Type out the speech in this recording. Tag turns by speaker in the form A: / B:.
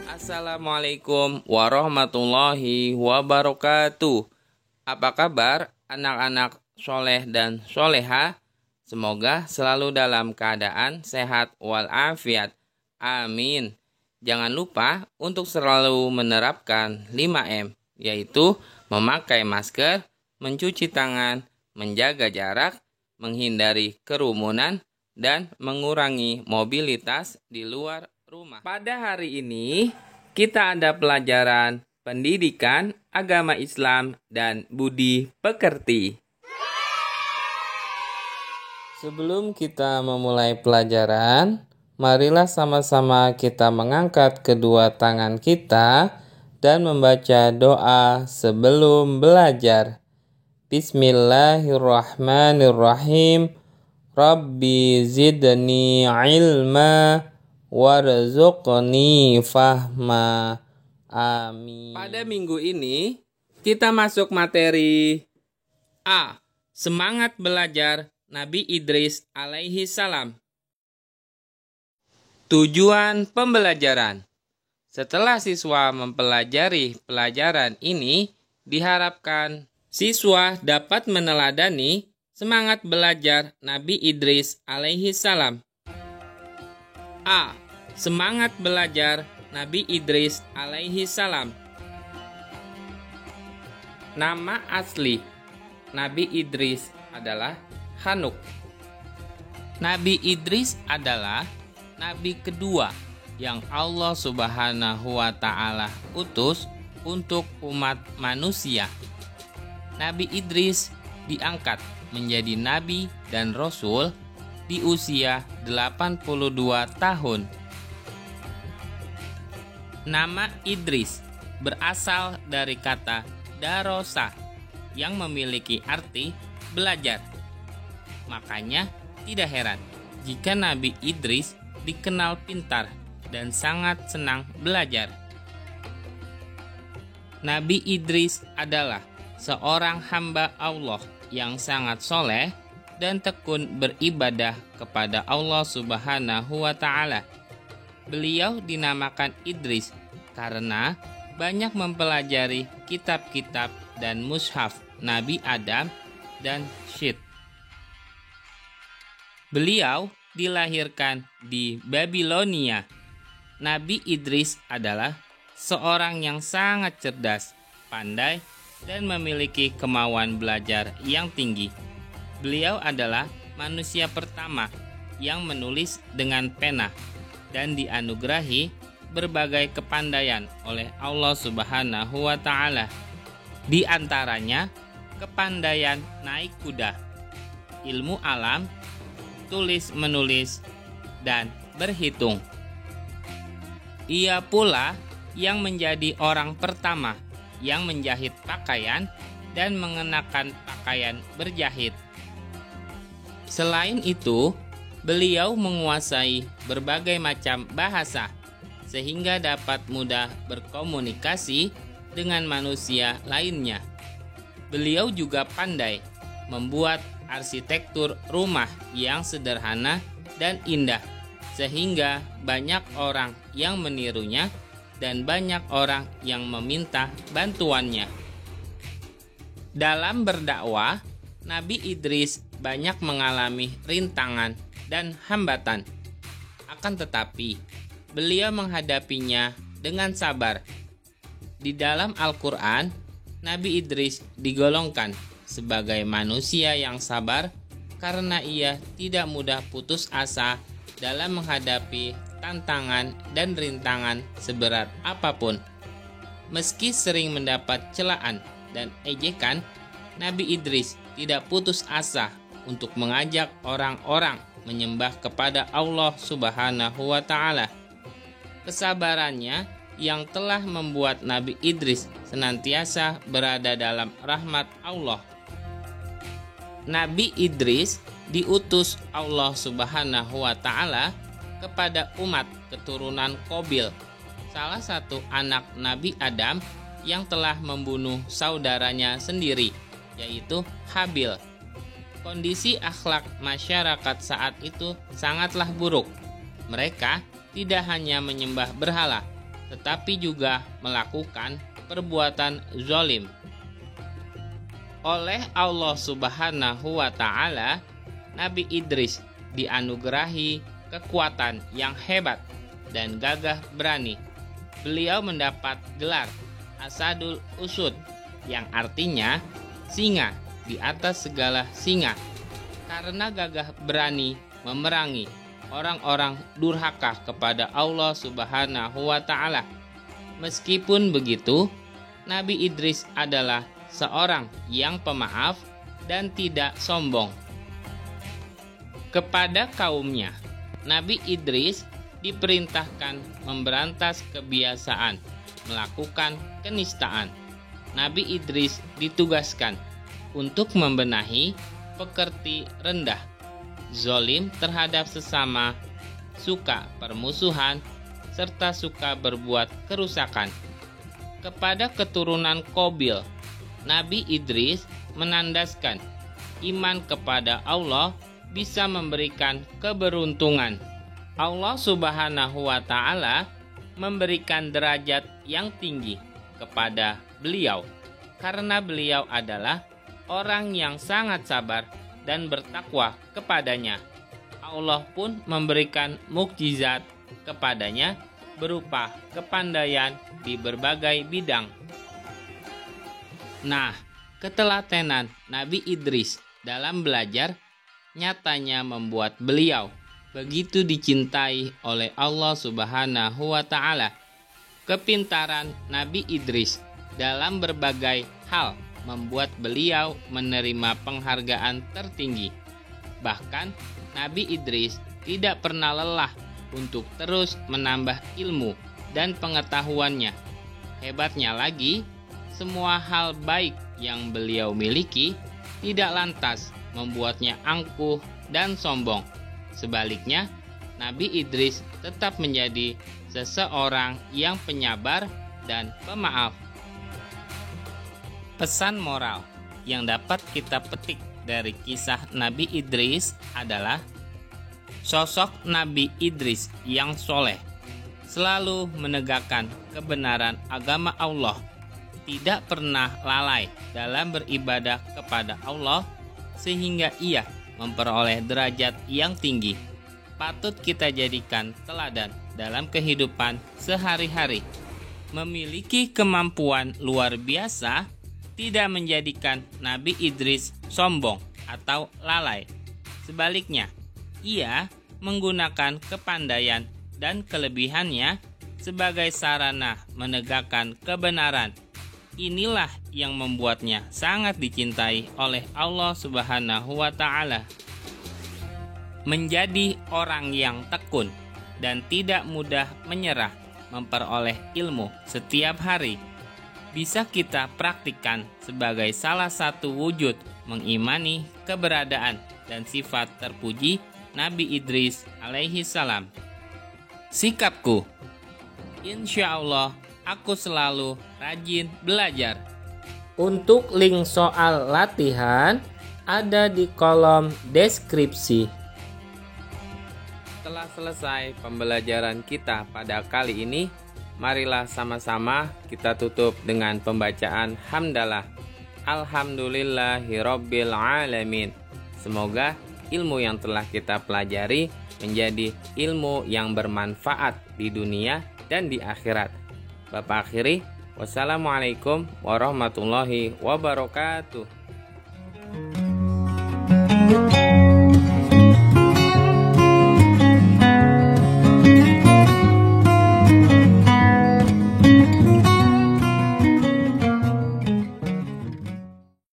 A: Assalamualaikum warahmatullahi wabarakatuh. Apa kabar anak-anak soleh dan soleha? Semoga selalu dalam keadaan sehat walafiat. Amin. Jangan lupa untuk selalu menerapkan 5M, yaitu memakai masker, mencuci tangan, menjaga jarak, menghindari kerumunan, dan mengurangi mobilitas di luar rumah. Pada hari ini, kita ada pelajaran pendidikan agama Islam dan budi pekerti. Sebelum kita memulai pelajaran, marilah sama-sama kita mengangkat kedua tangan kita dan membaca doa sebelum belajar. Bismillahirrahmanirrahim. Rabbi zidni ilma warzuqni fahma. Amin. Pada minggu ini kita masuk materi A. Semangat belajar Nabi Idris alaihi salam. Tujuan pembelajaran. Setelah siswa mempelajari pelajaran ini, diharapkan siswa dapat meneladani semangat belajar Nabi Idris alaihi salam. A. Semangat belajar Nabi Idris alaihi salam. Nama asli Nabi Idris adalah Hanuk. Nabi Idris adalah nabi kedua yang Allah Subhanahu wa Ta'ala utus untuk umat manusia. Nabi Idris diangkat menjadi nabi dan rasul di usia 82 tahun. Nama Idris berasal dari kata darosa yang memiliki arti belajar. Makanya tidak heran jika Nabi Idris dikenal pintar dan sangat senang belajar. Nabi Idris adalah seorang hamba Allah yang sangat soleh dan tekun beribadah kepada Allah Subhanahu wa Ta'ala. Beliau dinamakan Idris karena banyak mempelajari kitab-kitab dan mushaf Nabi Adam dan Syed. Beliau dilahirkan di Babilonia. Nabi Idris adalah seorang yang sangat cerdas, pandai, dan memiliki kemauan belajar yang tinggi. Beliau adalah manusia pertama yang menulis dengan pena dan dianugerahi berbagai kepandaian oleh Allah Subhanahu wa Ta'ala. Di antaranya kepandaian naik kuda, ilmu alam, tulis menulis, dan berhitung. Ia pula yang menjadi orang pertama yang menjahit pakaian dan mengenakan pakaian berjahit. Selain itu, beliau menguasai berbagai macam bahasa sehingga dapat mudah berkomunikasi dengan manusia lainnya. Beliau juga pandai membuat arsitektur rumah yang sederhana dan indah sehingga banyak orang yang menirunya dan banyak orang yang meminta bantuannya. Dalam berdakwah, Nabi Idris banyak mengalami rintangan dan hambatan. Akan tetapi, beliau menghadapinya dengan sabar. Di dalam Al-Quran, Nabi Idris digolongkan sebagai manusia yang sabar karena ia tidak mudah putus asa dalam menghadapi tantangan dan rintangan seberat apapun. Meski sering mendapat celaan dan ejekan, Nabi Idris tidak putus asa untuk mengajak orang-orang menyembah kepada Allah Subhanahu wa Ta'ala. Kesabarannya yang telah membuat Nabi Idris senantiasa berada dalam rahmat Allah. Nabi Idris diutus Allah Subhanahu wa Ta'ala ke kepada umat keturunan Qabil, salah satu anak Nabi Adam yang telah membunuh saudaranya sendiri, yaitu Habil. Kondisi akhlak masyarakat saat itu sangatlah buruk. Mereka tidak hanya menyembah berhala, tetapi juga melakukan perbuatan zalim. Oleh Allah Subhanahu wa Ta'ala, Nabi Idris dianugerahi kekuatan yang hebat dan gagah berani. Beliau mendapat gelar Asadul Usud, yang artinya singa di atas segala singa, karena gagah berani memerangi orang-orang durhaka kepada Allah Subhanahu wa Ta'ala. Meskipun begitu, Nabi Idris adalah seorang yang pemaaf dan tidak sombong. Kepada kaumnya, Nabi Idris diperintahkan memberantas kebiasaan melakukan kenistaan. Nabi Idris ditugaskan untuk membenahi pekerti rendah, zolim terhadap sesama, suka permusuhan, serta suka berbuat kerusakan. Kepada keturunan Qabil, Nabi Idris menandaskan iman kepada Allah bisa memberikan keberuntungan. Allah Subhanahu wa Ta'ala memberikan derajat yang tinggi kepada beliau karena beliau adalah orang yang sangat sabar dan bertakwa kepadanya. Allah pun memberikan mukjizat kepadanya berupa kepandaian di berbagai bidang. Nah, ketelatenan Nabi Idris dalam belajar nyatanya membuat beliau begitu dicintai oleh Allah Subhanahu wa Ta'ala. Kepintaran Nabi Idris dalam berbagai hal membuat beliau menerima penghargaan tertinggi. Bahkan Nabi Idris tidak pernah lelah untuk terus menambah ilmu dan pengetahuannya. Hebatnya lagi, semua hal baik yang beliau miliki tidak lantas membuatnya angkuh dan sombong. Sebaliknya, Nabi Idris tetap menjadi seseorang yang penyabar dan pemaaf. Pesan moral yang dapat kita petik dari kisah Nabi Idris adalah sosok Nabi Idris yang soleh, selalu menegakkan kebenaran agama Allah, tidak pernah lalai dalam beribadah kepada Allah sehingga ia memperoleh derajat yang tinggi. Patut kita jadikan teladan dalam kehidupan sehari-hari. Memiliki kemampuan luar biasa tidak menjadikan Nabi Idris sombong atau lalai. Sebaliknya, ia menggunakan kepandaian dan kelebihannya sebagai sarana menegakkan kebenaran. Inilah yang membuatnya sangat dicintai oleh Allah Subhanahu wa Ta'ala. Menjadi orang yang tekun dan tidak mudah menyerah memperoleh ilmu setiap hari bisa kita praktikkan sebagai salah satu wujud mengimani keberadaan dan sifat terpuji Nabi Idris alaihi salam. Sikapku, insya Allah aku selalu rajin belajar. Untuk link soal latihan ada di kolom deskripsi. Setelah selesai pembelajaran kita pada kali ini, marilah sama-sama kita tutup dengan pembacaan hamdalah. Alhamdulillahirabbil alamin. Semoga ilmu yang telah kita pelajari menjadi ilmu yang bermanfaat di dunia dan di akhirat. Bapak akhiri, wassalamualaikum warahmatullahi wabarakatuh.